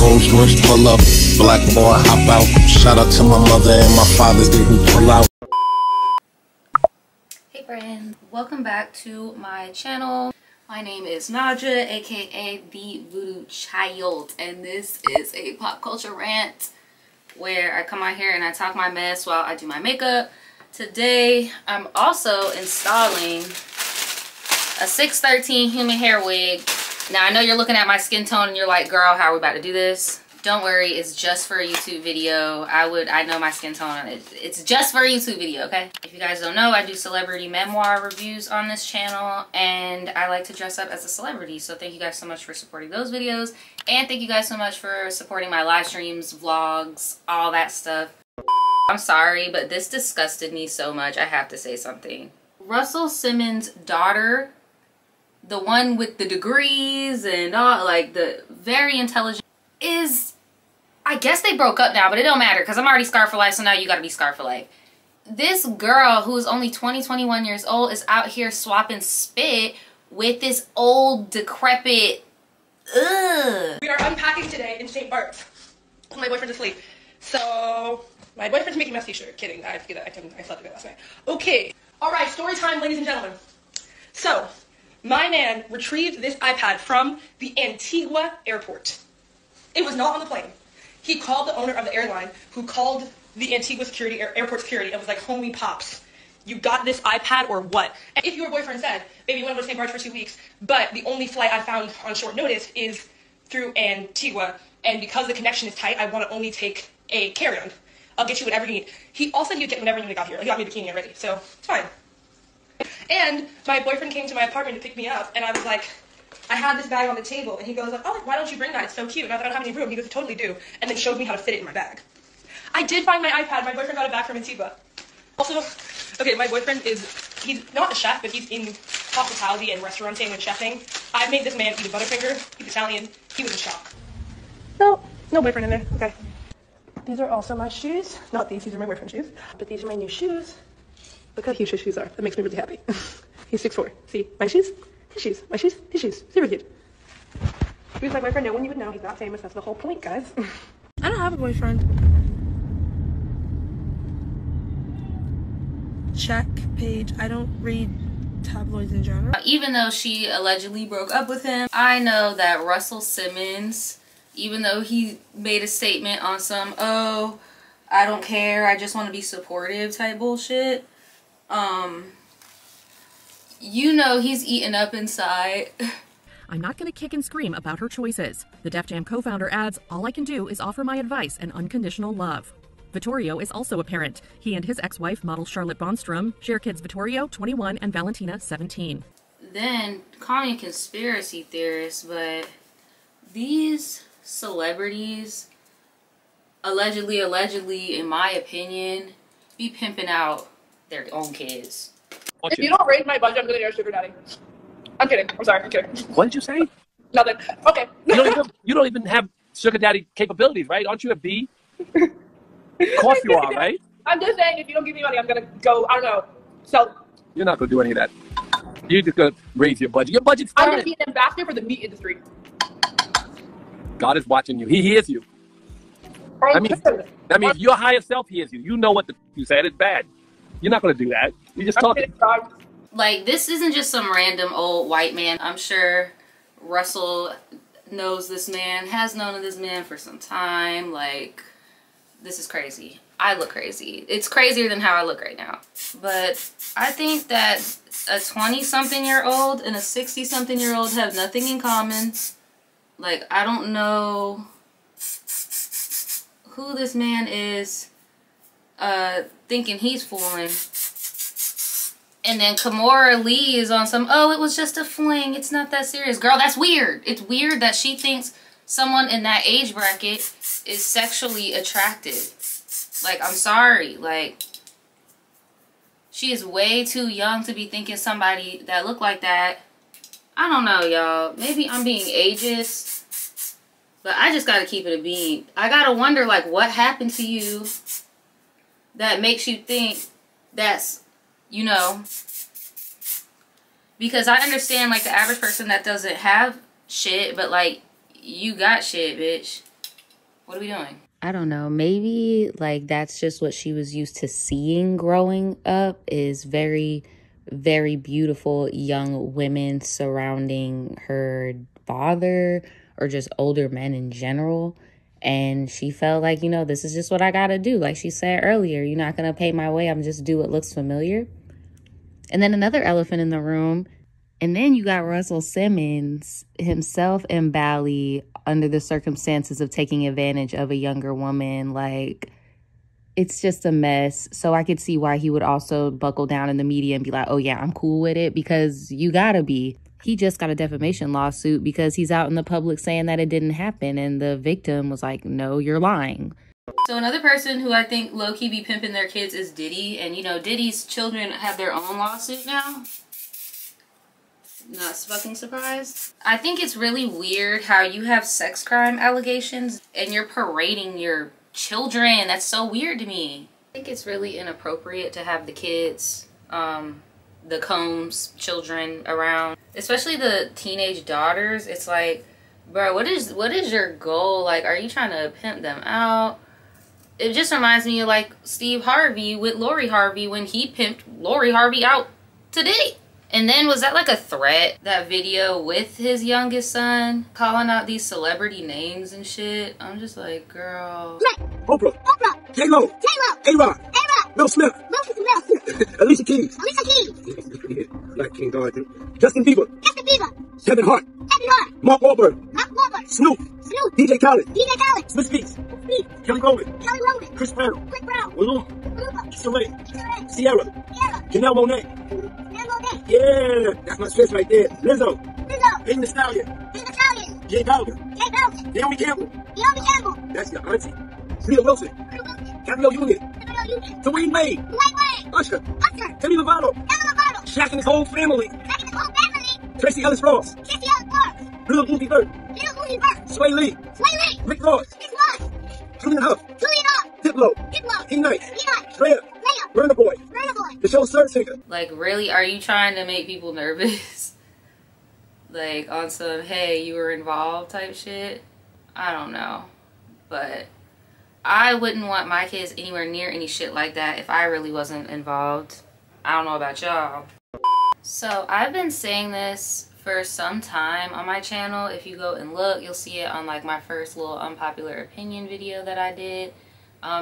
Rolls Royce pull up, black boy hop out. Shout out to my mother and my Father's Day who pull out. Hey friends, welcome back to my channel. My name is Naja, aka the Voodoo Child, and this is a pop culture rant where I come out here and I talk my mess while I do my makeup. Today I'm also installing a 613 human hair wig. Now I know you're looking at my skin tone and you're like, girl, how are we about to do this? Don't worry, it's just for a YouTube video. I know my skin tone. It's just for a YouTube video, okay? If you guys don't know, I do celebrity memoir reviews on this channel, and I like to dress up as a celebrity. So thank you guys so much for supporting those videos, and thank you guys so much for supporting my live streams, vlogs, all that stuff. I'm sorry, but this disgusted me so much. I have to say something. Russell Simmons' daughter, the one with the degrees and all, like the very intelligent, is, I guess they broke up now, but it don't matter because I'm already scarred for life, so now you gotta be scarred for life. This girl who's only 21 years old is out here swapping spit with this old decrepit, ugh. We are unpacking today in St. Bart's. My boyfriend's asleep. So, my boyfriend's making Mess t-shirt. Kidding, I forget that I slept a bit last night. Okay, alright, story time, ladies and gentlemen. So, my man retrieved this iPad from the Antigua airport. It was not on the plane. He called the owner of the airline, who called the Antigua security, airport security, and was like, homie pops, you got this iPad or what? And if your boyfriend said, baby, you want to go to St. Bart's for 2 weeks, but the only flight I found on short notice is through Antigua, and because the connection is tight, I want to only take a carry-on. I'll get you whatever you need. He also said he'd get whenever you got here. Like, he got me a bikini already, so it's fine. And my boyfriend came to my apartment to pick me up, and I was like, I had this bag on the table, and he goes, like, oh, why don't you bring that? It's so cute. And I was like, I don't have any room. He goes, I totally do. And then showed me how to fit it in my bag. I did find my iPad. My boyfriend got it back from Antigua. Also, okay, my boyfriend he's not a chef, but he's in hospitality and restauranting and chefing. I made this man eat a Butterfinger. He's Italian. He was in shock. No boyfriend in there. Okay. These are also my shoes. Not these are my boyfriend's shoes. But these are my new shoes. Look how huge his shoes are. That makes me really happy. He's 6'4". See, my shoes, his shoes, my shoes, his shoes. Super cute. He was like, my friend, no one you would know. He's not famous. That's the whole point, guys. I don't have a boyfriend. Check page. I don't read tabloids in general. Even though she allegedly broke up with him, I know that Russell Simmons, even though he made a statement on some, oh, I don't care, I just want to be supportive type bullshit, you know he's eaten up inside. I'm not going to kick and scream about her choices. The Def Jam co-founder adds, all I can do is offer my advice and unconditional love. Vittorio is also a parent. He and his ex-wife, model Charlotte Bonstrom, share kids Vittorio, 21, and Valentina, 17. Then, call me a conspiracy theorist, but these celebrities, allegedly, in my opinion, be pimping out their own kids. If you don't raise my budget, I'm gonna get a sugar daddy. I'm kidding. I'm sorry. I'm kidding. What did you say? Nothing. Okay. You don't even have sugar daddy capabilities, right? Aren't you a B? Of course you are, right? I'm just saying, if you don't give me money, I'm gonna go, I don't know, sell. You're not gonna do any of that. You're just gonna raise your budget. Your budget's fine. I'm gonna be an ambassador for the meat industry. God is watching you. He hears you. That means your higher self hears you. You know what you said is bad. You're not gonna do that. You're just talking. Like, this isn't just some random old white man. I'm sure Russell knows this man, has known this man for some time. Like, this is crazy. I look crazy. It's crazier than how I look right now. But I think that a 20-something-year-old and a 60-something-year-old have nothing in common. Like, I don't know who this man is thinking he's fooling. And then Kimora Lee is on some, oh, it was just a fling, it's not that serious. Girl, that's weird. It's weird that she thinks someone in that age bracket is sexually attractive. Like, I'm sorry. Like, she is way too young to be thinking somebody that look like that. I don't know, y'all. Maybe I'm being ageist. But I just gotta keep it a bean. I gotta wonder, like, what happened to you that makes you think that's, you know, because I understand, like, the average person that doesn't have shit, but, like, you got shit, bitch. What are we doing? I don't know. Maybe like that's just what she was used to seeing growing up, is very, very beautiful young women surrounding her father or just older men in general. And she felt like, you know, this is just what I gotta do. Like she said earlier, you're not gonna pay my way. I'm just do what looks familiar. And then another elephant in the room. And then you got Russell Simmons himself and Bally under the circumstances of taking advantage of a younger woman. Like, it's just a mess. So I could see why he would also buckle down in the media and be like, oh yeah, I'm cool with it, because you gotta be. He just got a defamation lawsuit because he's out in the public saying that it didn't happen. And the victim was like, no, you're lying. So another person who I think low-key be pimping their kids is Diddy. And, you know, Diddy's children have their own lawsuit now. Not fucking surprised. I think it's really weird how you have sex crime allegations and you're parading your children. That's so weird to me. I think it's really inappropriate to have the kids, the Combs children around, especially the teenage daughters. It's like, bro, what is your goal? Like, are you trying to pimp them out? It just reminds me of like Steve Harvey with Lori Harvey when he pimped Lori Harvey out to date. And then was that like a threat, that video with his youngest son calling out these celebrity names and shit? I'm just like, girl. Oprah. J-Lo. A-Rod. Will Smith. Alicia Keys. Black King Garden. Justin Bieber. Kevin Hart. Mark Wahlberg. Snoop. DJ Khaled. Swiss Beats. Kelly Rowland. Chris Brown. Maluma. Soleil. Sierra. Janelle Monáe. Yeah, that's my sis right there. Lizzo. Megan Thee Stallion. J Balvin. Naomi Campbell. That's your auntie. Rita Wilson. Gabrielle Union. Dwayne Wade. Usher. Demi Lovato. Shaq and his whole family. Tracy Ellis Ross. Little Uzi Vert. Sway Lee. Rick Ross. Julian Huff. Diplo. King Knight. Rhea. Burna Boy. The show's third singer. Like, really? Are you trying to make people nervous? Like, on some, hey, you were involved type shit? I don't know. But I wouldn't want my kids anywhere near any shit like that if I really wasn't involved. I don't know about y'all. So, I've been saying this for some time on my channel. If you go and look, you'll see it on, like, my first little unpopular opinion video that I did.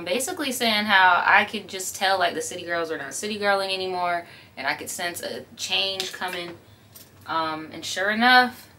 Basically saying how I could just tell like the city girls are not city girling anymore, and I could sense a change coming. And sure enough,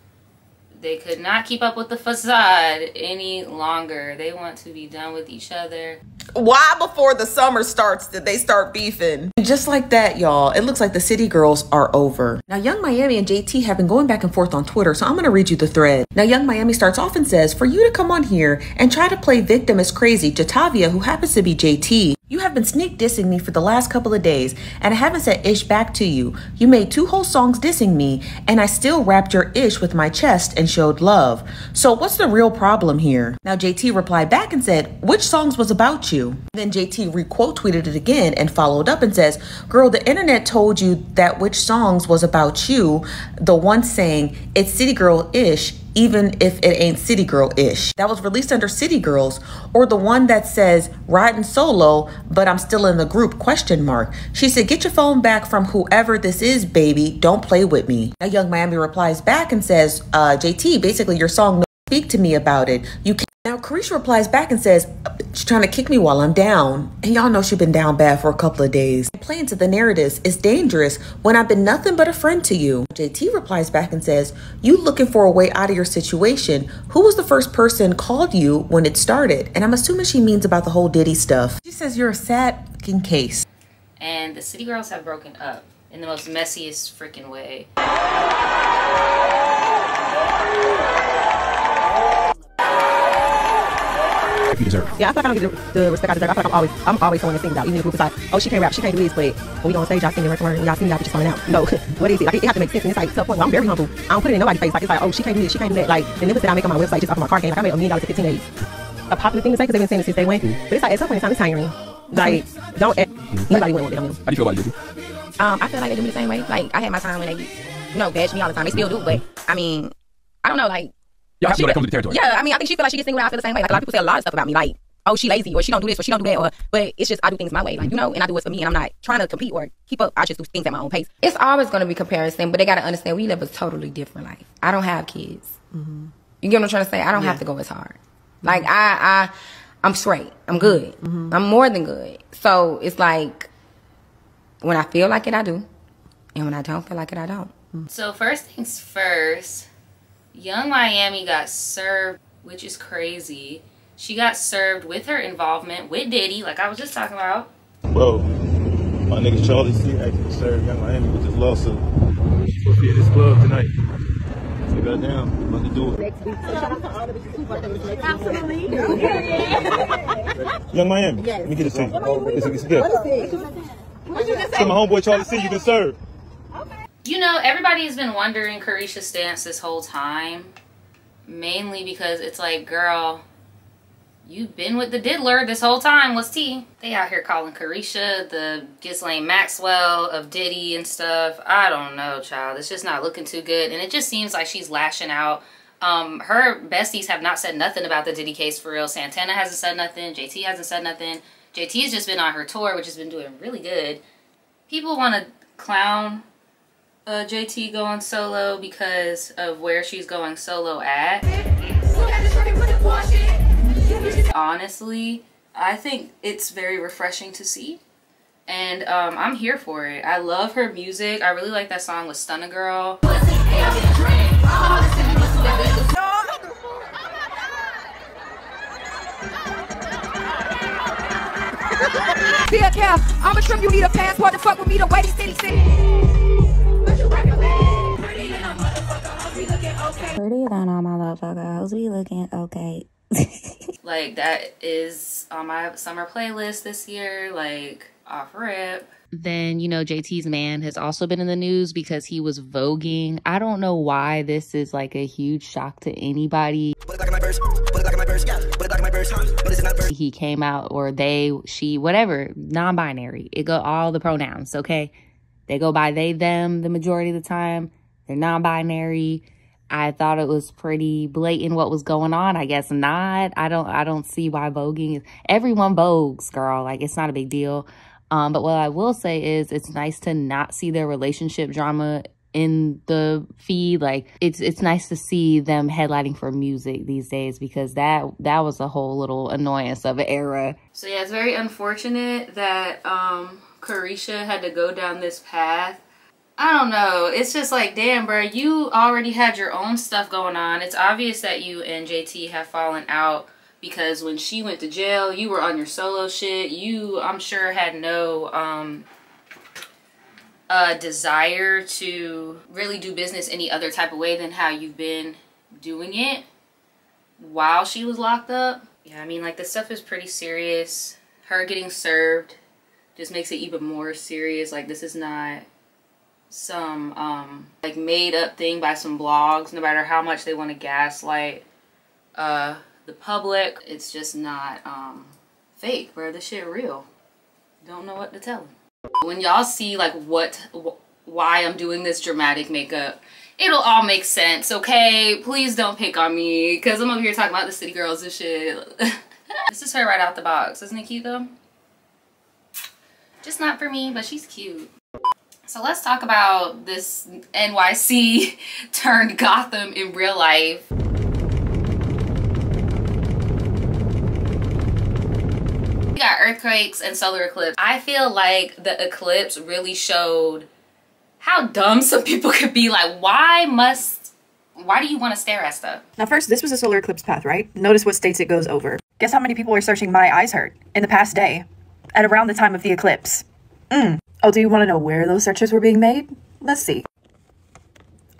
they could not keep up with the facade any longer. They want to be done with each other. Why before the summer starts did they start beefing? Just like that, y'all, it looks like the city girls are over. Now, Young Miami and JT have been going back and forth on Twitter, so I'm gonna read you the thread. Now, Young Miami starts off and says, for you to come on here and try to play victim is crazy. Jatavia, who happens to be JT, you have been sneak dissing me for the last couple of days, and I haven't said ish back to you. You made 2 whole songs dissing me, and I still wrapped your ish with my chest and showed love. So what's the real problem here? Now, JT replied back and said, which songs was about you? Then JT re-quote tweeted it again and followed up and says, girl, the internet told you that which songs was about you. The one saying it's city girl-ish, even if it ain't city girl-ish. That was released under City Girls, or the one that says riding solo, but I'm still in the group, question mark. She said, get your phone back from whoever this is, baby. Don't play with me. Now, Young Miami replies back and says, JT, basically your song, no, speak to me about it. You can't. Now, Carisha replies back and says, she's trying to kick me while I'm down. And y'all know she's been down bad for a couple of days. Playing to the narratives is dangerous when I've been nothing but a friend to you. JT replies back and says, you looking for a way out of your situation. Who was the first person called you when it started? And I'm assuming she means about the whole Diddy stuff. She says you're a sad fucking case. And the city girls have broken up in the most messiest freaking way. You deserve. Yeah, I feel like I don't get the respect I deserve. I feel like I'm always someone that sings out. Even if the group is like, oh, she can't rap, she can't do this, but when we go on stage, y'all sing the rest of y'all sing out, just coming out. No, what is it? Like, it have to make sense. And it's like, to a point where I'm very humble. I don't put it in nobody's face. Like, it's like, oh, she can't do this, she can't do that. Like, the niggas that I make on my website just off of my card game, like, I made $1 million to 15 days. A popular thing to say because they've been saying it since they went. But it's like, at some point in time, it's tiring. Like, don't, nobody wouldn't want it on them. How do you feel about it, JT? I feel like they do me the same way. Like, I had my time when they, bash me all the time. They still do, but, I mean, I don't know, like, Y'all have to know that comes with the territory. Yeah, I mean, I think she feel like she gets singled out. I feel the same way. Like, a lot of people say a lot of stuff about me, like, oh, she lazy, or she don't do this, or she don't do that, or, but it's just, I do things my way, like, you know, and I do it for me, and I'm not trying to compete or keep up. I just do things at my own pace. It's always going to be comparison, but they got to understand we live a totally different life. I don't have kids. You get what I'm trying to say? I don't have to go as hard. Like, I'm straight. I'm good. I'm more than good. So it's like, when I feel like it, I do. And when I don't feel like it, I don't. So first things first, Young Miami got served, which is crazy. She got served with her involvement with Diddy, like I was just talking about. Bro, my nigga Charlie C actually served Young Miami with this lawsuit. She's supposed to be at this club tonight. So goddamn, I'm about to do it. Next week. So shout out to all of the people who Absolutely. Young Miami, let me get this to you. It's a gift. So my homeboy Charlie C, you been served. You know, everybody has been wondering Carisha's stance this whole time. Mainly because it's like, girl, you've been with the diddler this whole time. What's tea? They out here calling Carisha the Ghislaine Maxwell of Diddy and stuff. I don't know, child. It's just not looking too good. And it just seems like she's lashing out. Her besties have not said nothing about the Diddy case for real. Santana hasn't said nothing. JT hasn't said nothing. JT's just been on her tour, which has been doing really good. People want to clown JT going solo because of where she's going solo at. Honestly, I think it's very refreshing to see, and I'm here for it. I love her music. I really like that song with Stunna Girl. Be a cow, I'ma trim you, need a passport to fuck with me the way these cities sit. Pretty than all my motherfucker hoes be looking okay. Like, that is on my summer playlist this year, like, off rip. Then, you know, JT's man has also been in the news because he was voguing. I don't know why this is like a huge shock to anybody. He came out, or they, she, whatever, non-binary. It go all the pronouns, okay? They go by they, them the majority of the time. They're non-binary. I thought it was pretty blatant what was going on. I guess not. I don't see why voguing is. Everyone vogues, girl. Like, it's not a big deal. But what I will say is it's nice to not see their relationship drama in the feed. Like, it's nice to see them headlining for music these days, because that was a whole little annoyance of an era. So yeah, it's very unfortunate that Carisha had to go down this path. I don't know. It's just like, damn, bro, you already had your own stuff going on. It's obvious that you and JT have fallen out, because when she went to jail, you were on your solo shit. You, I'm sure, had no desire to really do business any other type of way than how you've been doing it while she was locked up. Yeah, I mean, like, this stuff is pretty serious. Her getting served just makes it even more serious. Like, this is not some like made up thing by some blogs, no matter how much they want to gaslight the public. It's just not fake, bro. This shit real. Don't know what to tell them. When y'all see like why I'm doing this dramatic makeup, it'll all make sense, okay? Please don't pick on me, because I'm over here talking about the city girls and shit. This is her right out the box. Isn't it cute though? Just not for me, but she's cute. So let's talk about this NYC turned Gotham in real life. We got earthquakes and solar eclipse. I feel like the eclipse really showed how dumb some people could be. Like, why do you want to stare at stuff? Now first, this was a solar eclipse path, right? Notice what states it goes over. Guess how many people are searching My Eyes Hurt in the past day at around the time of the eclipse? Oh, do you want to know where those searches were being made? Let's see.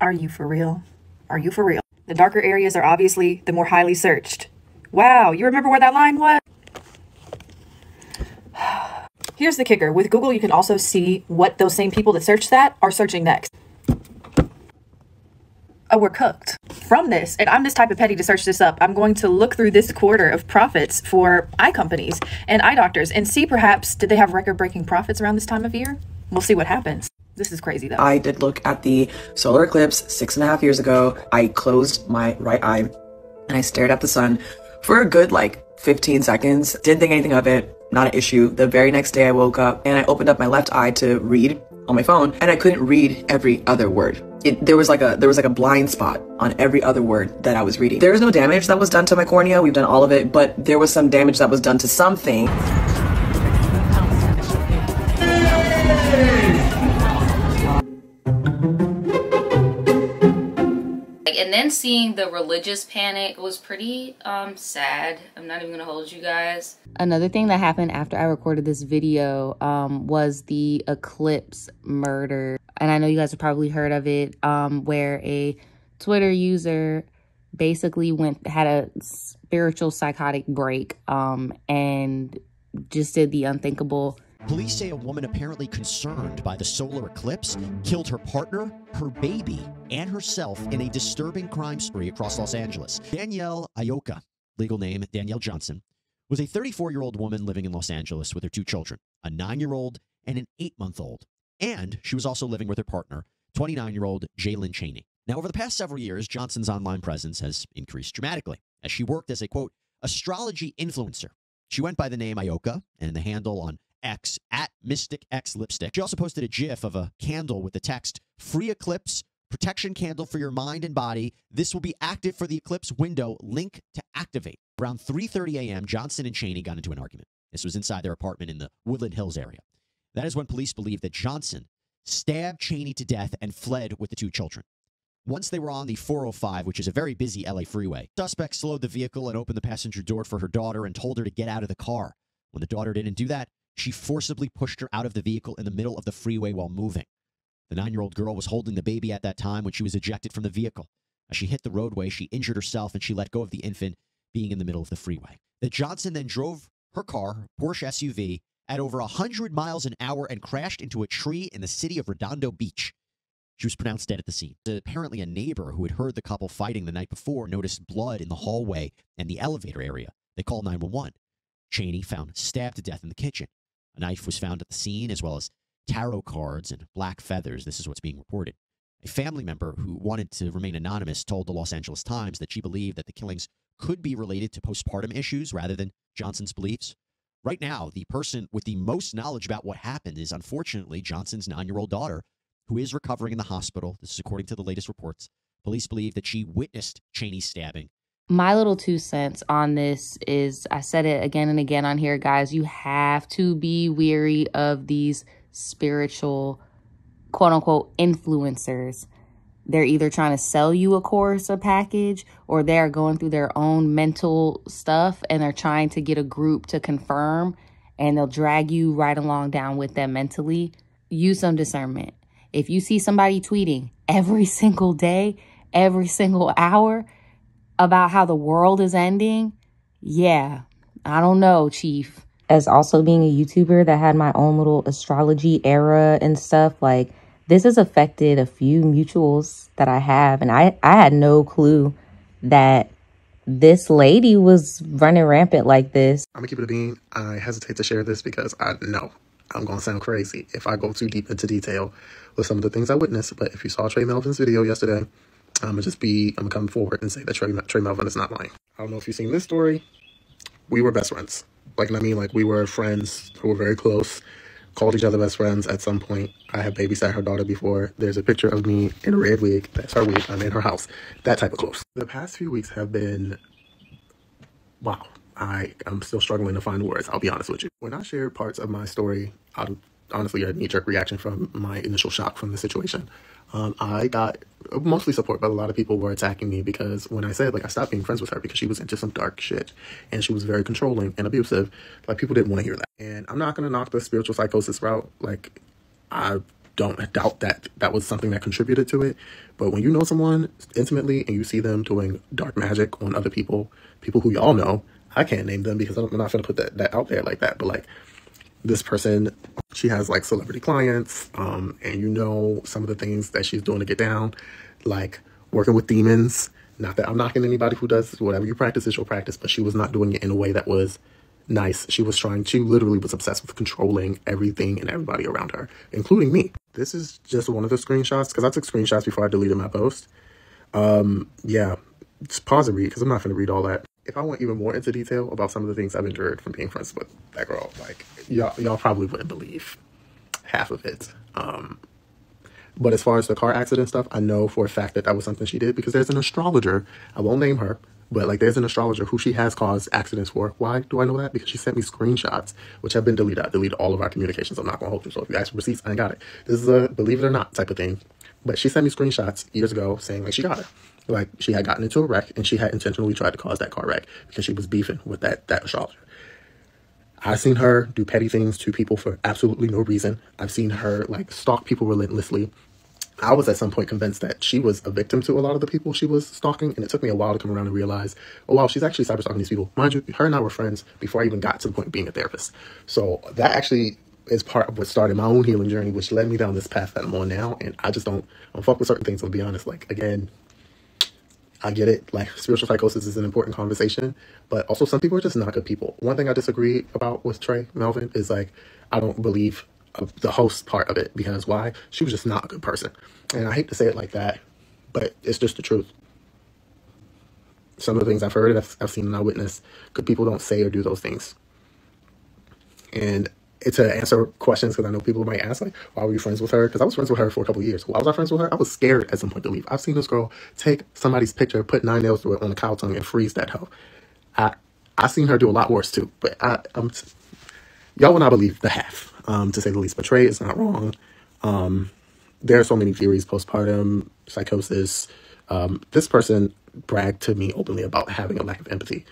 Are you for real? Are you for real? The darker areas are obviously the more highly searched. Wow, you remember where that line was? Here's the kicker. With Google, you can also see what those same people that searched that are searching next. Oh, we're cooked. From this, and I'm this type of petty to search this up, I'm going to look through this quarter of profits for eye companies and eye doctors and see perhaps, did they have record-breaking profits around this time of year? We'll see what happens. This is crazy though. I did look at the solar eclipse 6.5 years ago. I closed my right eye and I stared at the sun for a good like 15 seconds. Didn't think anything of it, not an issue. The very next day I woke up and I opened up my left eye to read on my phone, and I couldn't read every other word. There was like a blind spot on every other word that I was reading. There was no damage that was done to my cornea. We've done all of it, but there was some damage that was done to something. And then seeing the religious panic was pretty sad. I'm not even gonna hold you guys. Another thing that happened after I recorded this video was the Eclipse murder. And I know you guys have probably heard of it, where a Twitter user basically had a spiritual psychotic break and just did the unthinkable. Police say a woman apparently concerned by the solar eclipse killed her partner, her baby, and herself in a disturbing crime spree across Los Angeles. Danielle Ayoka, legal name Danielle Johnson, was a 34-year-old woman living in Los Angeles with her 2 children, a 9-year-old and an 8-month-old. And she was also living with her partner, 29-year-old Jalen Chaney. Now, over the past several years, Johnson's online presence has increased dramatically as she worked as a, quote, astrology influencer. She went by the name Ayoka and the handle on X at Mystic X Lipstick. She also posted a GIF of a candle with the text, "Free eclipse, protection candle for your mind and body. This will be active for the eclipse window. Link to activate." Around 3:30 a.m., Johnson and Chaney got into an argument. This was inside their apartment in the Woodland Hills area. That is when police believe that Johnson stabbed Chaney to death and fled with the 2 children. Once they were on the 405, which is a very busy LA freeway, suspects slowed the vehicle and opened the passenger door for her daughter and told her to get out of the car. When the daughter didn't do that, she forcibly pushed her out of the vehicle in the middle of the freeway while moving. The 9-year-old girl was holding the baby at that time when she was ejected from the vehicle. As she hit the roadway, she injured herself and she let go of the infant being in the middle of the freeway. The Johnson then drove her car, Porsche SUV, at over 100 miles an hour and crashed into a tree in the city of Redondo Beach. She was pronounced dead at the scene. Apparently, a neighbor who had heard the couple fighting the night before noticed blood in the hallway and the elevator area. They called 911. Chaney found stabbed to death in the kitchen. A knife was found at the scene, as well as tarot cards and black feathers. This is what's being reported. A family member who wanted to remain anonymous told the Los Angeles Times that she believed that the killings could be related to postpartum issues rather than Johnson's beliefs. Right now, the person with the most knowledge about what happened is, unfortunately, Johnson's 9-year-old daughter, who is recovering in the hospital. This is according to the latest reports. Police believe that she witnessed Chaney's stabbing. My little 2 cents on this is, I said it again and again on here, guys, you have to be weary of these spiritual, quote unquote, influencers. They're either trying to sell you a course, a package, or they're going through their own mental stuff and they're trying to get a group to confirm, and they'll drag you right along down with them mentally. Use some discernment. If you see somebody tweeting every single day, every single hour, about how the world is ending, yeah, I don't know, Chief. As also being a YouTuber that had my own little astrology era and stuff, like, this has affected a few mutuals that I have. And I had no clue that this lady was running rampant like this. I'm gonna keep it a bean. I hesitate to share this because I know I'm gonna sound crazy if I go too deep into detail with some of the things I witnessed. But if you saw Trey Melvin's video yesterday, I'm gonna come forward and say that Trey Melvin is not lying. I don't know if you've seen this story. We were best friends. Like, I mean, like, we were friends who were very close, called each other best friends at some point. I have babysat her daughter before. There's a picture of me in a red wig. That's her wig. I'm in her house. That type of close. The past few weeks have been, wow. I'm still struggling to find words, I'll be honest with you. When I shared parts of my story, honestly, a knee-jerk reaction from my initial shock from the situation. I got mostly support, but a lot of people were attacking me because when I said, like, I stopped being friends with her because she was into some dark shit and she was very controlling and abusive, like, people didn't want to hear that. And I'm not going to knock the spiritual psychosis route. Like, I don't doubt that that was something that contributed to it. But when you know someone intimately and you see them doing dark magic on other people who y'all know, I can't name them because I'm not going to put that out there like that. But, like, this person, she has, like, celebrity clients, and you know some of the things that she's doing to get down, like working with demons. Not that I'm knocking anybody who does whatever you practice is your practice, but she was not doing it in a way that was nice. She literally was obsessed with controlling everything and everybody around her, including me. This is just one of the screenshots, because I took screenshots before I deleted my post. Yeah, just pause and read, because I'm not going to read all that. If I went even more into detail about some of the things I've endured from being friends with that girl, like, y'all probably wouldn't believe half of it. But as far as the car accident stuff, I know for a fact that that was something she did, because there's an astrologer, I won't name her, but like there's an astrologer who she has caused accidents for. Why do I know that? Because she sent me screenshots, which have been deleted. I deleted all of our communications. I'm not going to hold you. So if you ask for receipts, I ain't got it. This is a believe it or not type of thing. But she sent me screenshots years ago saying like she got it. Like she had gotten into a wreck and she had intentionally tried to cause that car wreck because she was beefing with that astrologer. I've seen her do petty things to people for absolutely no reason. I've seen her like stalk people relentlessly. I was at some point convinced that she was a victim to a lot of the people she was stalking, and it took me a while to come around and realize, oh wow, she's actually cyber stalking these people. Mind you, her and I were friends before I even got to the point of being a therapist. So that actually is part of what started my own healing journey, which led me down this path that I'm on now. And I just don't fuck with certain things. I'll be honest. Like again, I get it. Like spiritual psychosis is an important conversation, but also some people are just not good people. One thing I disagree about with Trey Melvin is like, I don't believe the host part of it, because why? She was just not a good person. And I hate to say it like that, but it's just the truth. Some of the things I've heard, I've seen and I witnessed, good people don't say or do those things. And to answer questions, because I know people might ask, like, why were you friends with her? Because I was friends with her for a couple of years. Why was I friends with her? I was scared at some point to leave. I've seen this girl take somebody's picture, put 9 nails through it on a cow tongue, and freeze that hoe. I seen her do a lot worse too. But y'all will not believe the half, to say the least. But Trey is not wrong. There are so many theories: postpartum psychosis. This person bragged to me openly about having a lack of empathy.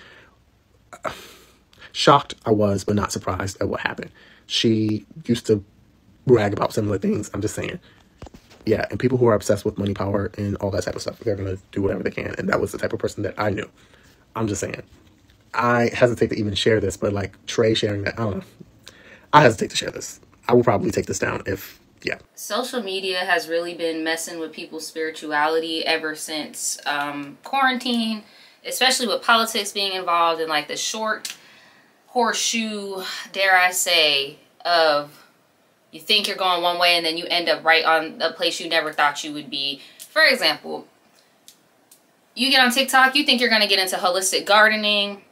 Shocked I was, but not surprised at what happened. She used to brag about similar things. I'm just saying. Yeah, and people who are obsessed with money, power, and all that type of stuff, they're going to do whatever they can. And that was the type of person that I knew. I'm just saying. I hesitate to even share this, but like Trey sharing that, I don't know. I hesitate to share this. I will probably take this down if, yeah. Social media has really been messing with people's spirituality ever since quarantine, especially with politics being involved, and like the short horseshoe, dare I say, of you think you're going one way and then you end up right on a place you never thought you would be. For example, you get on TikTok, you think you're going to get into holistic gardening,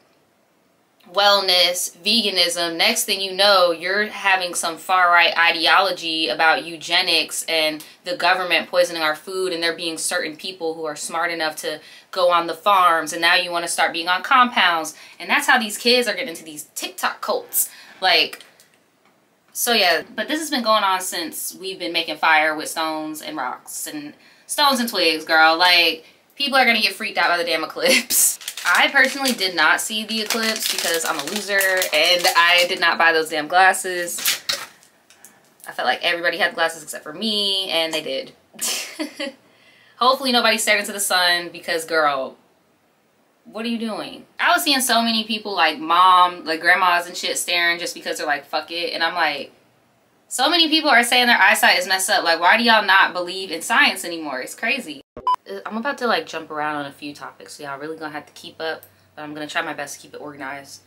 wellness, veganism. Next thing you know, you're having some far-right ideology about eugenics and the government poisoning our food, and there being certain people who are smart enough to go on the farms, and now you want to start being on compounds. And that's how these kids are getting into these TikTok cults. Like, so yeah, but this has been going on since we've been making fire with stones and rocks and stones and twigs, girl. Like, people are gonna get freaked out by the damn eclipse. I personally did not see the eclipse because I'm a loser and I did not buy those damn glasses. I felt like everybody had glasses except for me, and they did. Hopefully nobody's staring into the sun, because girl, what are you doing? I was seeing so many people, like like grandmas and shit, staring just because they're like, fuck it. And I'm like, so many people are saying their eyesight is messed up. Like, why do y'all not believe in science anymore? It's crazy. I'm about to like jump around on a few topics, so y'all really gonna have to keep up, but I'm gonna try my best to keep it organized.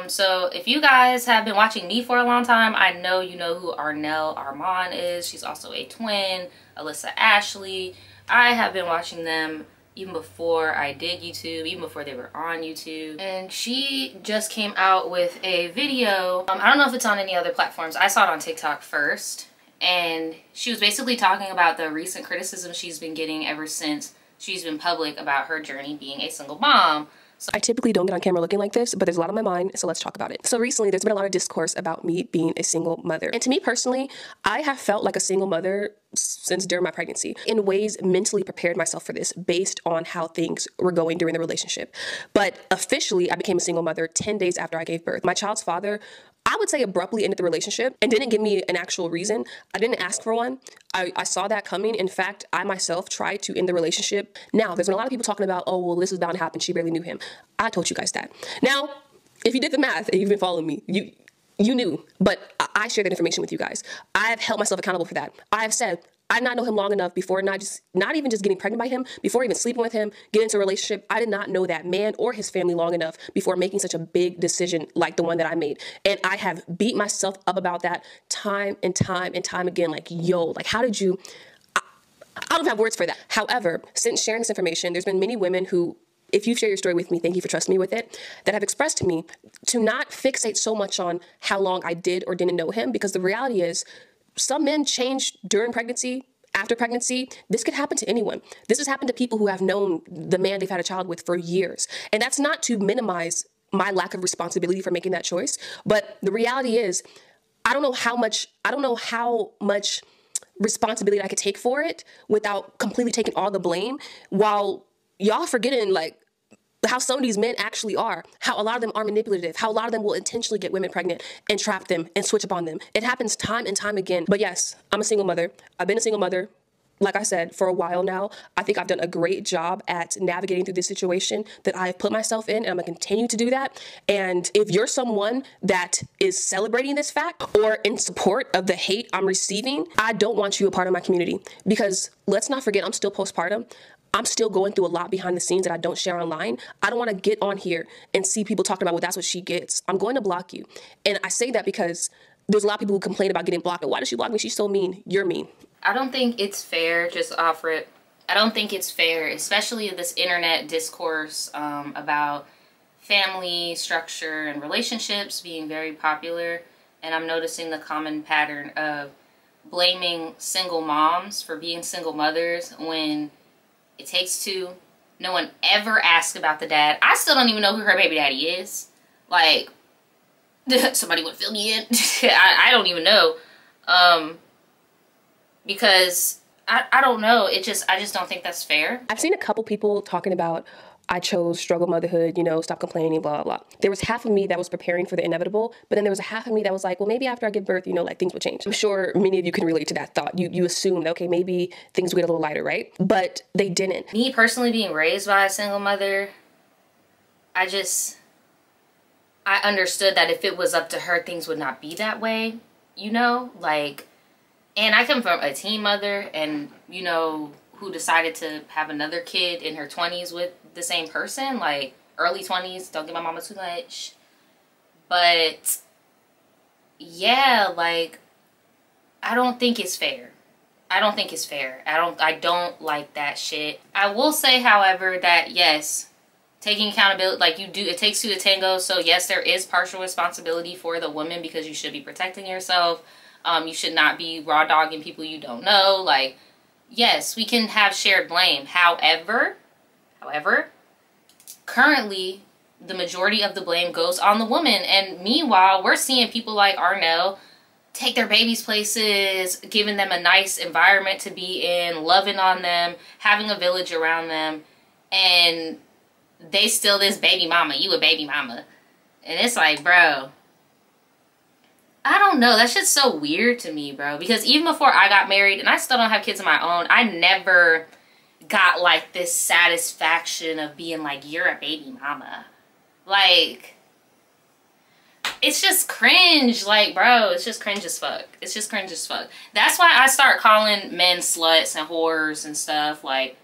So if you guys have been watching me for a long time, I know you know who Arnell Armand is. She's also a twin, Alyssa Ashley. I have been watching them even before I did YouTube, even before they were on YouTube. And she just came out with a video. I don't know if it's on any other platforms. I saw it on TikTok first. And she was basically talking about the recent criticism she's been getting ever since she's been public about her journey being a single mom. I typically don't get on camera looking like this, but there's a lot on my mind, so let's talk about it. So recently, there's been a lot of discourse about me being a single mother. And to me personally, I have felt like a single mother since during my pregnancy. In ways, mentally prepared myself for this based on how things were going during the relationship. But officially, I became a single mother 10 days after I gave birth. My child's father, I would say, abruptly ended the relationship and didn't give me an actual reason. I didn't ask for one. I saw that coming. In fact, I myself tried to end the relationship. Now, there's been a lot of people talking about, oh, well, this was bound to happen. She barely knew him. I told you guys that. Now, if you did the math and you've been following me, you knew, but I shared that information with you guys. I've held myself accountable for that. I've said, I did not know him long enough before not even just getting pregnant by him, before even sleeping with him, getting into a relationship. I did not know that man or his family long enough before making such a big decision like the one that I made. And I have beat myself up about that time and time and time again. Like, yo, like, how did you... I don't have words for that. However, since sharing this information, there's been many women who if you share your story with me, thank you for trusting me with it, that have expressed to me to not fixate so much on how long I did or didn't know him, because the reality is some men change during pregnancy, after pregnancy. This could happen to anyone. This has happened to people who have known the man they've had a child with for years. And that's not to minimize my lack of responsibility for making that choice. But the reality is, I don't know how much responsibility I could take for it without completely taking all the blame, while y'all forgetting like how some of these men actually are, how a lot of them are manipulative, how a lot of them will intentionally get women pregnant and trap them and switch up on them. It happens time and time again. But yes, I'm a single mother. I've been a single mother, like I said, for a while now. I think I've done a great job at navigating through this situation that I've put myself in, and I'm gonna continue to do that. And if you're someone that is celebrating this fact or in support of the hate I'm receiving, I don't want you a part of my community, because let's not forget, I'm still postpartum. I'm still going through a lot behind the scenes that I don't share online. I don't want to get on here and see people talking about, well, that's what she gets. I'm going to block you. And I say that because there's a lot of people who complain about getting blocked. Why does she block me? She's so mean. You're mean. I don't think it's fair, just offer it. I don't think it's fair, especially in this internet discourse about family structure and relationships being very popular. And I'm noticing the common pattern of blaming single moms for being single mothers when it takes two. No one ever asks about the dad. I still don't even know who her baby daddy is. Like, somebody would fill me in. I don't even know. Because I don't know. I just don't think that's fair. I've seen a couple people talking about, I chose struggle motherhood, you know, stop complaining, blah, blah, blah. There was half of me that was preparing for the inevitable, but then there was a half of me that was like, well, maybe after I give birth, you know, like things will change. I'm sure many of you can relate to that thought. You assume, okay, maybe things will get a little lighter, right? But they didn't. Me personally being raised by a single mother, I understood that if it was up to her, things would not be that way, you know? Like, and I come from a teen mother, and, you know, who decided to have another kid in her 20s with the same person, like early 20s, don't give my mama too much. But yeah, like, I don't think it's fair. I don't think it's fair. I don't like that shit. I will say, however, that yes, taking accountability, like you do, it takes two to tango. So yes, there is partial responsibility for the woman, because you should be protecting yourself. You should not be raw dogging people you don't know. Like, yes, we can have shared blame. However, currently, the majority of the blame goes on the woman. And meanwhile, we're seeing people like Arnell take their babies places, giving them a nice environment to be in, loving on them, having a village around them. And they still this baby mama. You a baby mama. And it's like, bro, I don't know. That shit's so weird to me, bro. Because even before I got married, and I still don't have kids of my own, I never got like this satisfaction of being like, you're a baby mama. Like, it's just cringe. Like, bro, it's just cringe as fuck. It's just cringe as fuck. That's why I start calling men sluts and whores and stuff. Like,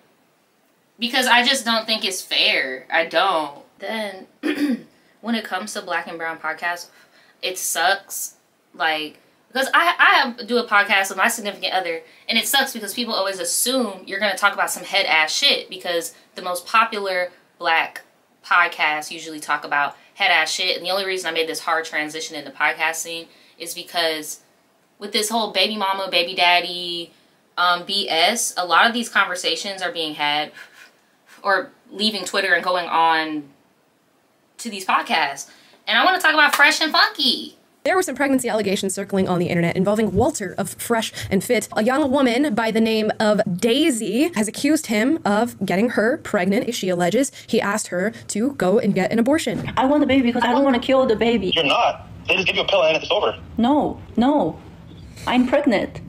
because I just don't think it's fair. I don't. Then, when it comes to Black and Brown podcasts, it sucks. Like, because I do a podcast with my significant other, and it sucks because people always assume you're going to talk about some head ass shit, because the most popular Black podcasts usually talk about head ass shit. And the only reason I made this hard transition in the podcasting is because with this whole baby mama, baby daddy BS, a lot of these conversations are being had or leaving Twitter and going on to these podcasts. And I want to talk about Fresh and Funky. There were some pregnancy allegations circling on the internet involving Walter of Fresh and Fit. A young woman by the name of Daisy has accused him of getting her pregnant. She alleges he asked her to go and get an abortion. I want the baby because I don't want to kill the baby. You're not. They just give you a pill and it's over. No. I'm pregnant.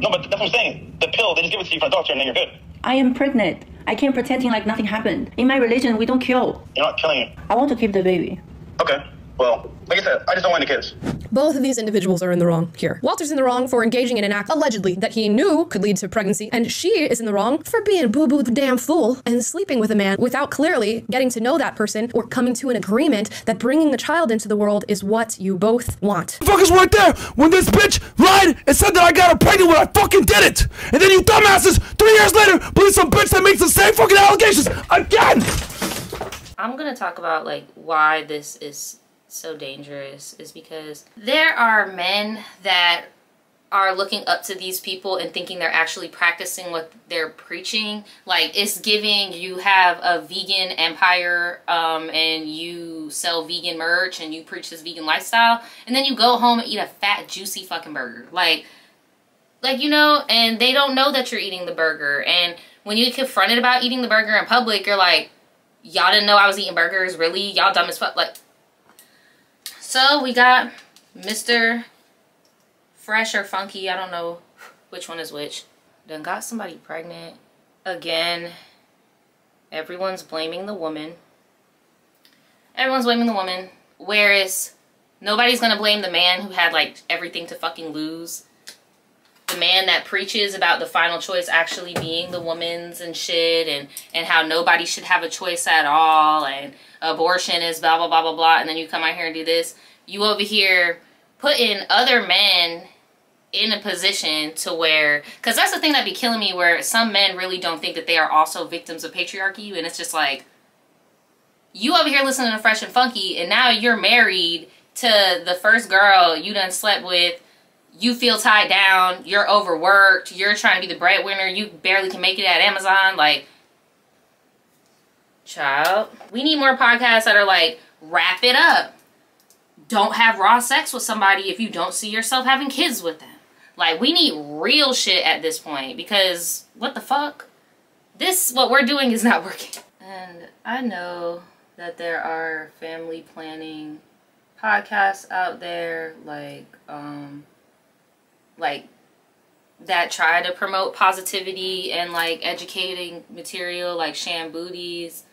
No, but that's what I'm saying. The pill, they just give it to you from a doctor and then you're good. I am pregnant. I can't pretending like nothing happened. In my religion, we don't kill. You're not killing it. I want to keep the baby. Okay. Well, like I said, I just don't want any kids. Both of these individuals are in the wrong here. Walter's in the wrong for engaging in an act, allegedly, that he knew could lead to pregnancy, and she is in the wrong for being a boo-boo the damn fool and sleeping with a man without clearly getting to know that person or coming to an agreement that bringing the child into the world is what you both want. Fuckers right there when this bitch lied and said that I got her pregnant when I fucking did it. And then you dumbasses 3 years later believe some bitch that makes the same fucking allegations again. I'm gonna talk about like why this is so dangerous is because there are men that are looking up to these people and thinking they're actually practicing what they're preaching. Like, it's giving, you have a vegan empire and you sell vegan merch and you preach this vegan lifestyle, and then you go home and eat a fat juicy fucking burger. Like you know, and they don't know that you're eating the burger. And when you get confronted about eating the burger in public, you're like, y'all didn't know I was eating burgers? Really? Y'all dumb as fuck. Like, so we got Mr. Fresh or Funky, I don't know which one is which, done got somebody pregnant. Again, everyone's blaming the woman. Everyone's blaming the woman. Whereas nobody's gonna blame the man who had like everything to fucking lose. The man that preaches about the final choice actually being the woman's and shit, and how nobody should have a choice at all, and abortion is blah blah blah blah blah, and then you come out here and do this. You over here putting other men in a position to where, because that's the thing that be killing me, where some men really don't think that they are also victims of patriarchy, and it's just like, you over here listening to Fresh and Funky, and now you're married to the first girl you done slept with. You feel tied down, you're overworked, you're trying to be the breadwinner, you barely can make it at Amazon. Like, child, we need more podcasts that are like, wrap it up. Don't have raw sex with somebody if you don't see yourself having kids with them. Like, we need real shit at this point, because what the fuck? What we're doing is not working. And I know that there are family planning podcasts out there, like that try to promote positivity and like educating material, like Shan Booty's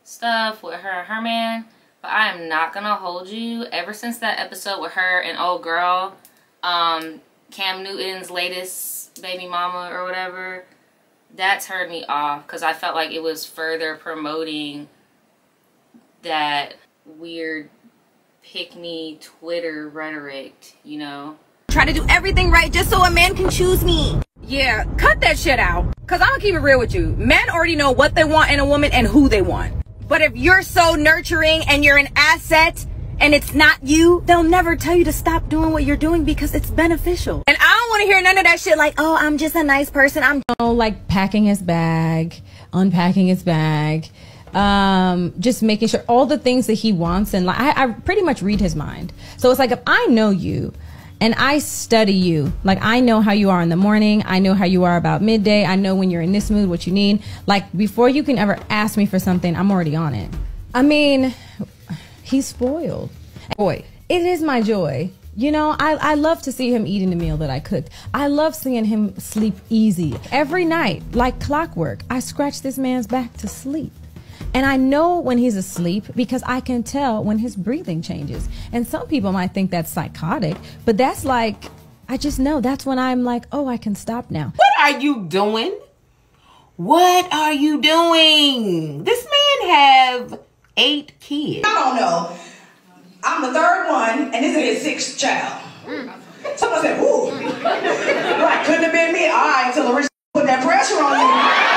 stuff with her and her man. But I am not gonna hold you. Ever since that episode with her and old girl, Cam Newton's latest baby mama or whatever, that turned me off, because I felt like it was further promoting that weird pick-me Twitter rhetoric, you know? Try to do everything right just so a man can choose me. Yeah, cut that shit out. Cause I'm gonna keep it real with you. Men already know what they want in a woman and who they want. But if you're so nurturing and you're an asset and it's not you, they'll never tell you to stop doing what you're doing because it's beneficial. And I don't want to hear none of that shit like, oh, I'm just a nice person. I'm like packing his bag, unpacking his bag, just making sure all the things that he wants. And like, I pretty much read his mind. So it's like, if I know you and I study you, like I know how you are in the morning, I know how you are about midday, I know when you're in this mood, what you need. Like, before you can ever ask me for something, I'm already on it. I mean, he's spoiled. Boy, it is my joy. You know, I love to see him eating the meal that I cooked. I love seeing him sleep easy. Every night, like clockwork, I scratch this man's back to sleep. And I know when he's asleep because I can tell when his breathing changes. And some people might think that's psychotic, but that's like, I just know that's when I'm like, oh, I can stop now. What are you doing? What are you doing? This man have 8 kids. I don't know. I'm the third one, and this is his 6th child. Someone said, ooh. Right, couldn't have been me. All right, till Larissa put that pressure on you.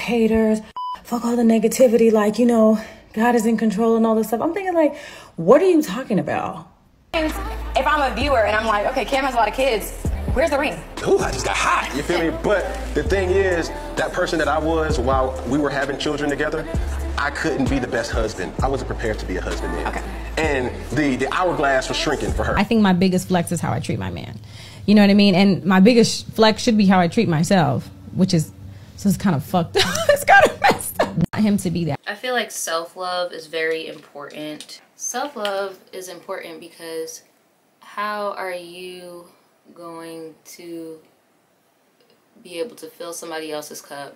Haters, fuck all the negativity, like, you know, God is in control and all this stuff. I'm thinking like, what are you talking about? If I'm a viewer and I'm like, okay, Cam has a lot of kids, where's the ring? Ooh, I just got hot, you feel me? But the thing is, that person that I was while we were having children together, I couldn't be the best husband. I wasn't prepared to be a husband then. Okay. And the hourglass was shrinking for her. I think my biggest flex is how I treat my man. You know what I mean? And my biggest flex should be how I treat myself, which is, so it's kind of fucked up. It's kind of messed up. Not him to be that. I feel like self-love is very important. Self-love is important because how are you going to be able to fill somebody else's cup,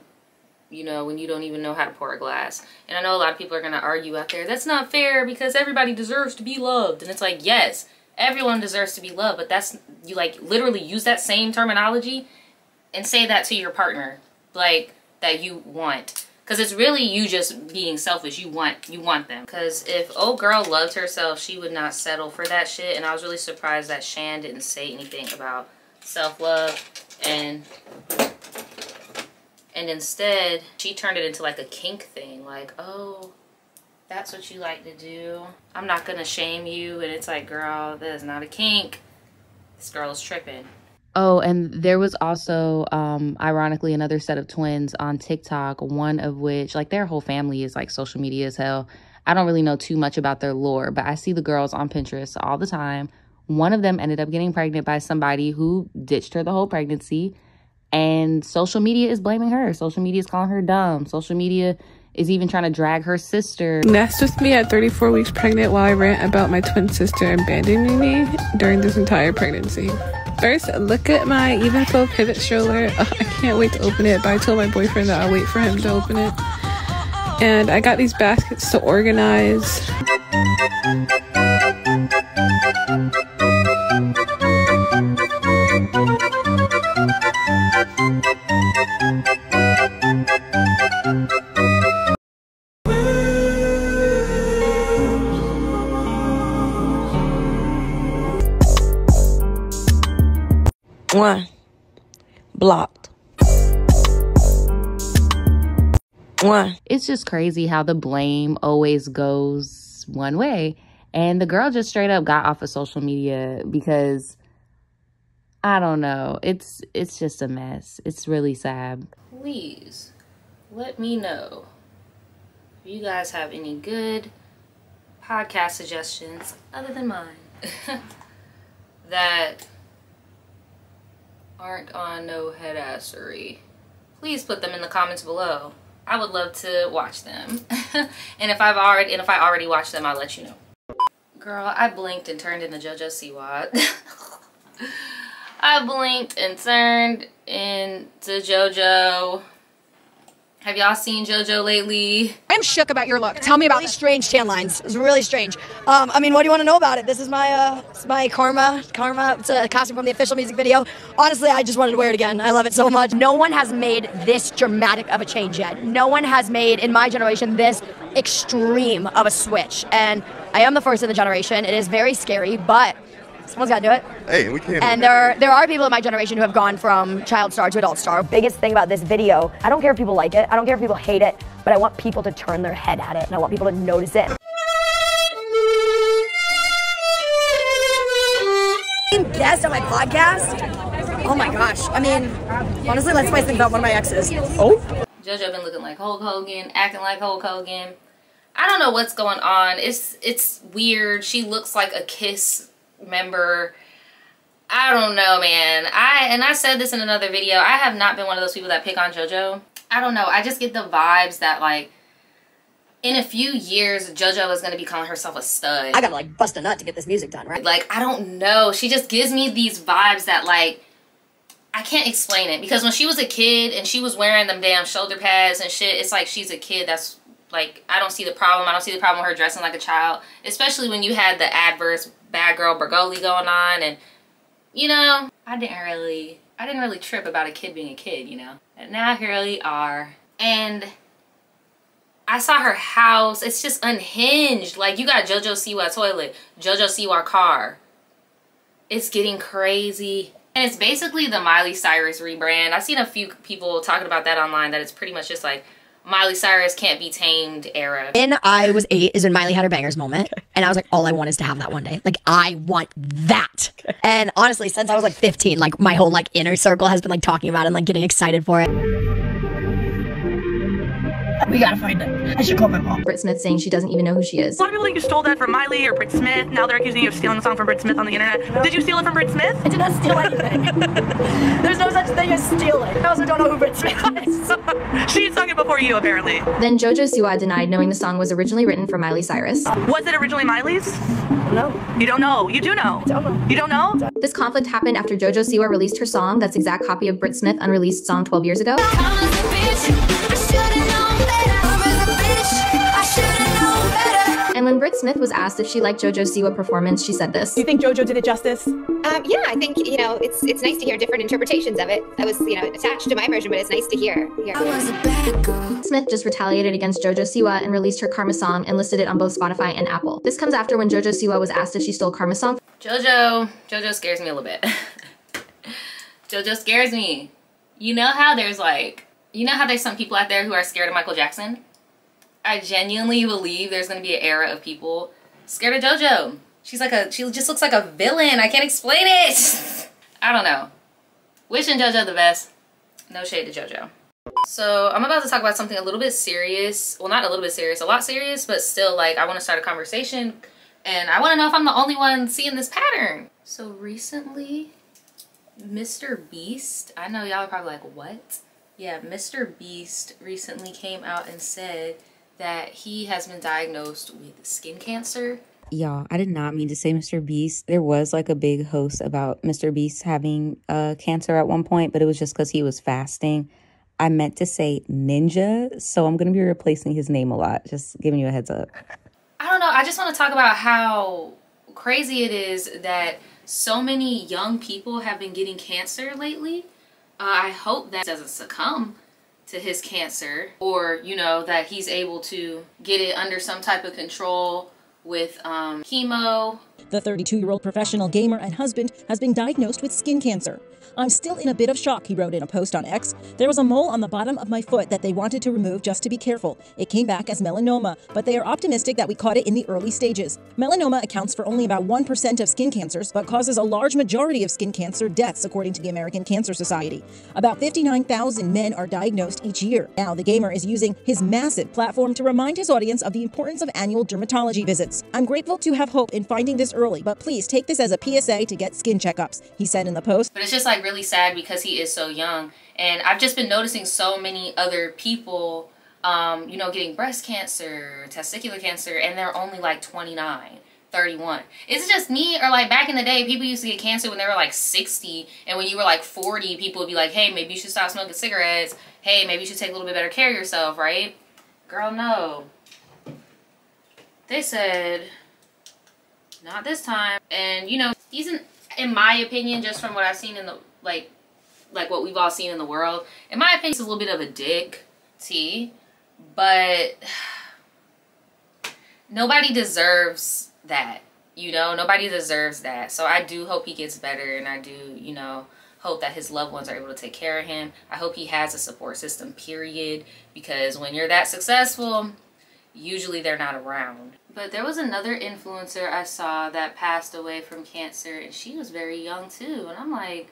you know, when you don't even know how to pour a glass? And I know a lot of people are going to argue out there, that's not fair because everybody deserves to be loved. And it's like, yes, everyone deserves to be loved, but that's, you like literally use that same terminology and say that to your partner, like, that you want. Because it's really you just being selfish. You want them. Because if old girl loved herself, she would not settle for that shit. And I was really surprised that Shan didn't say anything about self-love, and instead she turned it into like a kink thing. Like, oh, that's what you like to do. I'm not gonna shame you. And it's like, girl, that is not a kink. This girl is tripping. Oh, and there was also, ironically, another set of twins on TikTok, one of which, like, their whole family is, like, social media as hell. I don't really know too much about their lore, but I see the girls on Pinterest all the time. One of them ended up getting pregnant by somebody who ditched her the whole pregnancy, and social media is blaming her. Social media is calling her dumb. Social media is even trying to drag her sister. That's just me at 34 weeks pregnant while I rant about my twin sister abandoning me during this entire pregnancy. First, look at my even flow pivot stroller. I can't wait to open it, but I told my boyfriend that I'll wait for him to open it. And I got these baskets to organize. One. Blocked. One. It's just crazy how the blame always goes one way. And the girl just straight up got off of social media because, I don't know, it's just a mess. It's really sad. Please let me know if you guys have any good podcast suggestions other than mine that aren't on no headassery. Please put them in the comments below. I would love to watch them. and if I already watched them, I'll let you know. Girl, I blinked and turned into JoJo Siwa. I blinked and turned into JoJo. Have y'all seen JoJo lately? I'm shook about your look. Tell me about really strange tan lines. It's really strange. I mean, what do you want to know about it? This is my Karma. It's a costume from the official music video. Honestly, I just wanted to wear it again. I love it so much. No one has made this dramatic of a change yet. No one has made, in my generation, this extreme of a switch. And I am the first in the generation. It is very scary, but someone's got to do it. Hey, we can't. And there are people in my generation who have gone from child star to adult star. Biggest thing about this video, I don't care if people like it, I don't care if people hate it, but I want people to turn their head at it, and I want people to notice it. Guest on my podcast? Oh my gosh. I mean, honestly, let's think about one of my exes. Oh? JoJo been looking like Hulk Hogan, acting like Hulk Hogan. I don't know what's going on. It's weird. She looks like a Kiss member. I don't know, man. I said this in another video. I have not been one of those people that pick on JoJo. I don't know. I just get the vibes that, like, in a few years, JoJo is going to be calling herself a stud. I gotta, like, bust a nut to get this music done, right? Like, I don't know. She just gives me these vibes that, like, I can't explain it. Because when she was a kid and she was wearing them damn shoulder pads and shit, it's like she's a kid. That's, like, I don't see the problem. I don't see the problem with her dressing like a child. Especially when you had the adverse bad girl Bergoli going on. And, you know, I didn't really trip about a kid being a kid, you know. And now here we are. And I saw her house. It's just unhinged. Like, you got JoJo Siwa toilet, JoJo Siwa car. It's getting crazy. And it's basically the Miley Cyrus rebrand. I've seen a few people talking about that online, that it's pretty much just like Miley Cyrus can't be tamed era. When I was 8 is when Miley had her bangers moment. And I was like, all I want is to have that one day. Like, I want that. And honestly, since I was like 15, like my whole like inner circle has been like talking about it and like getting excited for it. We gotta find it. I should call my mom. Britt Smith saying she doesn't even know who she is. A lot of people think you stole that from Miley or Britt Smith. Now they're accusing you of stealing a song from Britt Smith on the internet. Did you steal it from Britt Smith? I did not steal anything. There's no such thing as stealing. I also don't know who Britt Smith is. She sung it before you, apparently. Then JoJo Siwa denied knowing the song was originally written for Miley Cyrus. Was it originally Miley's? No. You don't know. You do know. Don't know. You don't know? This conflict happened after JoJo Siwa released her song, that's exact copy of Britt Smith unreleased song 12 years ago. And when Britt Smith was asked if she liked JoJo Siwa performance, she said this. Do you think JoJo did it justice? Yeah, I think, you know, it's nice to hear different interpretations of it. I was, you know, attached to my version, but it's nice to hear. I was a bad girl. Smith just retaliated against JoJo Siwa and released her Karma song and listed it on both Spotify and Apple. This comes after when JoJo Siwa was asked if she stole Karma song. JoJo scares me a little bit. JoJo scares me. You know how there's some people out there who are scared of Michael Jackson? I genuinely believe there's gonna be an era of people scared of JoJo. She just looks like a villain. I can't explain it. I don't know. Wishing JoJo the best. No shade to JoJo. So I'm about to talk about something a little bit serious. Well, not a little bit serious, a lot serious, but still, like, I want to start a conversation and I want to know if I'm the only one seeing this pattern. So recently, Mr. Beast, I know y'all are probably like, what? Yeah, Mr. Beast recently came out and said that he has been diagnosed with skin cancer. Y'all, I did not mean to say Mr. Beast. There was like a big host about Mr. Beast having cancer at one point, but it was just because he was fasting. I meant to say Ninja, so I'm going to be replacing his name a lot. Just giving you a heads up. I don't know. I just want to talk about how crazy it is that so many young people have been getting cancer lately. I hope that doesn't succumb to his cancer, or, you know, that he's able to get it under some type of control with chemo. The 32-year-old professional gamer and husband has been diagnosed with skin cancer. "I'm still in a bit of shock," he wrote in a post on X. "There was a mole on the bottom of my foot that they wanted to remove just to be careful. It came back as melanoma, but they are optimistic that we caught it in the early stages." Melanoma accounts for only about 1% of skin cancers, but causes a large majority of skin cancer deaths, according to the American Cancer Society. About 59,000 men are diagnosed each year. Now, the gamer is using his massive platform to remind his audience of the importance of annual dermatology visits. "I'm grateful to have hope in finding this early, but please take this as a PSA to get skin checkups," he said in the post. But it's just like really sad because he is so young, and I've just been noticing so many other people you know, getting breast cancer, testicular cancer, and they're only like 29, 31. Is it just me, or like back in the day people used to get cancer when they were like 60, and when you were like 40 people would be like, hey, maybe you should stop smoking cigarettes, hey, maybe you should take a little bit better care of yourself, right? Girl, no. They said not this time. And you know, he's in my opinion, just from what I've seen in the like what we've all seen in the world, in my opinion, he's a little bit of a dick, but nobody deserves that, you know? Nobody deserves that. So I do hope he gets better, and I do, you know, hope that his loved ones are able to take care of him. I hope he has a support system, period, because when you're that successful, usually they're not around. But there was another influencer I saw that passed away from cancer, and she was very young too, and I'm like,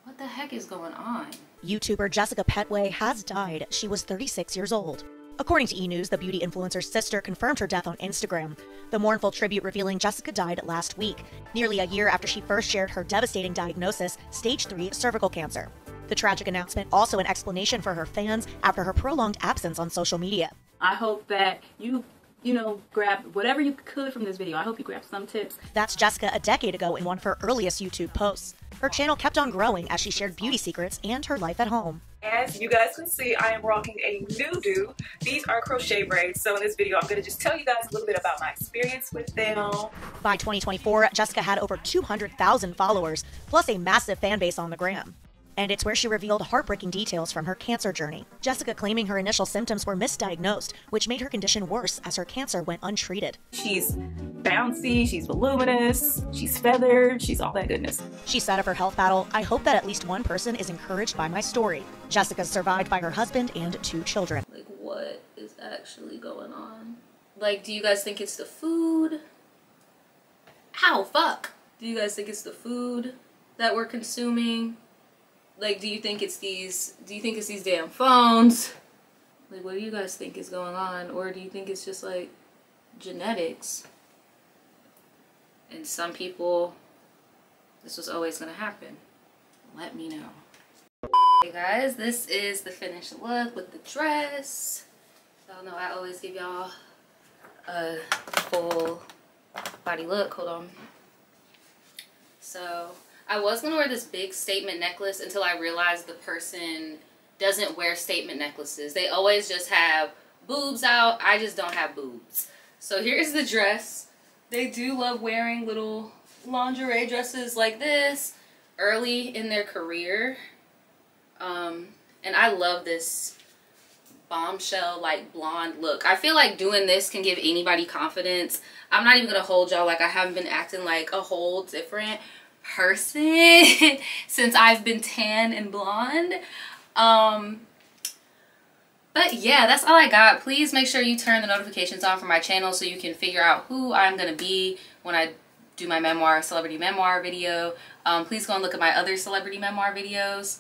what the heck is going on? YouTuber Jessica Petway has died. She was 36 years old. According to E! News, the beauty influencer's sister confirmed her death on Instagram. The mournful tribute revealing Jessica died last week, nearly a year after she first shared her devastating diagnosis, stage 3 cervical cancer. The tragic announcement also an explanation for her fans after her prolonged absence on social media. I hope that you know, grab whatever you could from this video. I hope you grab some tips. That's Jessica a decade ago in one of her earliest YouTube posts. Her channel kept on growing as she shared beauty secrets and her life at home. As you guys can see, I am rocking a new-do. These are crochet braids. So in this video, I'm going to just tell you guys a little bit about my experience with them. By 2024, Jessica had over 200,000 followers, plus a massive fan base on the gram. And it's where she revealed heartbreaking details from her cancer journey. Jessica claiming her initial symptoms were misdiagnosed, which made her condition worse as her cancer went untreated. She's bouncy, she's voluminous, she's feathered, she's all that goodness. She said of her health battle, "I hope that at least one person is encouraged by my story." Jessica's survived by her husband and 2 children. Like, what is actually going on? Like, do you guys think it's the food? Ow, fuck! Do you guys think it's the food that we're consuming? Like, do you think it's these damn phones? Like, what do you guys think is going on? Or do you think it's just like genetics? And some people, this was always gonna happen. Let me know. Hey guys, this is the finished look with the dress. Y'all know I always give y'all a full body look. Hold on. So I was gonna wear this big statement necklace until I realized the person doesn't wear statement necklaces. They always just have boobs out. I just don't have boobs. So here's the dress. They do love wearing little lingerie dresses like this early in their career. And I love this bombshell like blonde look. I feel like doing this can give anybody confidence. I'm not even gonna hold y'all, like I haven't been acting like a whole different person since I've been tan and blonde. But yeah, that's all I got. Please make sure you turn the notifications on for my channel so you can figure out who I'm gonna be when I do my memoir, celebrity memoir video. Please go and look at my other celebrity memoir videos.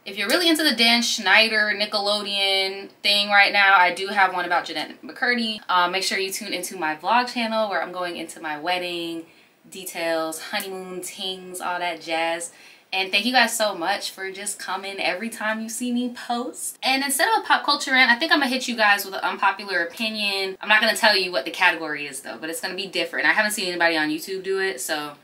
If you're really into the Dan Schneider Nickelodeon thing right now, I do have one about Jeanette McCurdy. Make sure you tune into my vlog channel where I'm going into my wedding details, honeymoon tings, all that jazz. And thank you guys so much for just coming every time you see me post. And instead of a pop culture rant, I think I'm gonna hit you guys with an unpopular opinion. I'm not gonna tell you what the category is though, but it's gonna be different. I haven't seen anybody on YouTube do it, so